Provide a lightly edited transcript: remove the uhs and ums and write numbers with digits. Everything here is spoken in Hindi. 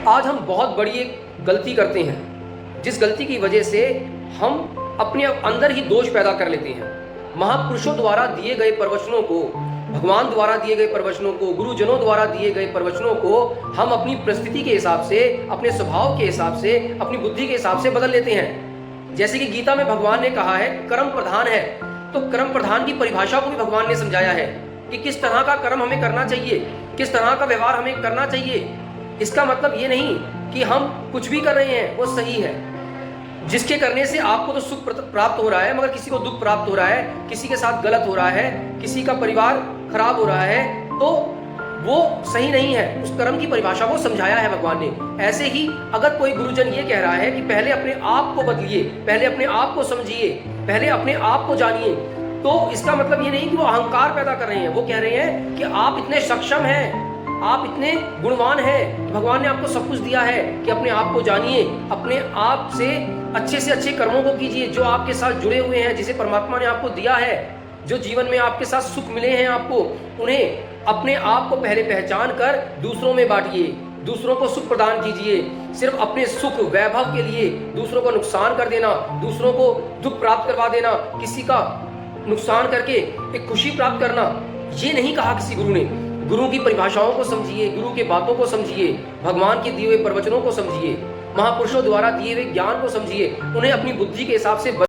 आज हम बहुत बड़ी एक गलती करते हैं, जिस गलती की वजह से हम अपने अंदर ही दोष पैदा कर लेते हैं। महापुरुषों द्वारा दिए गए प्रवचनों को, भगवान द्वारा दिए गए प्रवचनों को, गुरुजनों द्वारा दिए गए प्रवचनों को हम अपनी परिस्थिति के हिसाब से, अपने स्वभाव के हिसाब से, अपनी बुद्धि के हिसाब से बदल लेते हैं। जैसे कि गीता में भगवान ने कहा है कर्म प्रधान है, तो कर्म प्रधान की परिभाषा को भी भगवान ने समझाया है कि किस तरह का कर्म हमें करना चाहिए, किस तरह का व्यवहार हमें करना चाहिए। इसका मतलब ये नहीं कि हम कुछ भी कर रहे हैं वो सही है। जिसके करने से आपको तो सुख प्राप्त हो रहा है, मगर किसी को दुख प्राप्त हो रहा है, किसी के साथ गलत हो रहा है, किसी का परिवार खराब हो रहा है, तो वो सही नहीं है। उस कर्म की परिभाषा को समझाया है भगवान ने। ऐसे ही अगर कोई गुरुजन ये कह रहा है कि पहले अपने आप को बदलिए, पहले अपने आप को समझिए, पहले अपने आप को जानिए, तो इसका मतलब ये नहीं कि वो अहंकार पैदा कर रहे हैं। वो कह रहे हैं कि आप इतने सक्षम हैं, आप इतने गुणवान हैं, भगवान ने आपको सब कुछ दिया है कि अपने आप को जानिए, अपने आप से अच्छे कर्मों को कीजिए जो आपके साथ जुड़े हुए हैं, जिसे परमात्मा ने आपको दिया है, जो जीवन में आपके साथ सुख मिले हैं आपको, उन्हें अपने आप को पहले पहचान कर दूसरों में बांटिए, दूसरों को सुख प्रदान कीजिए। सिर्फ अपने सुख वैभव के लिए दूसरों को नुकसान कर देना, दूसरों को दुख प्राप्त करवा देना, किसी का नुकसान करके एक खुशी प्राप्त करना, ये नहीं कहा किसी गुरु ने। गुरु की परिभाषाओं को समझिए, गुरु के बातों को समझिए, भगवान के दिए हुए प्रवचनों को समझिए, महापुरुषों द्वारा दिए हुए ज्ञान को समझिए, उन्हें अपनी बुद्धि के हिसाब से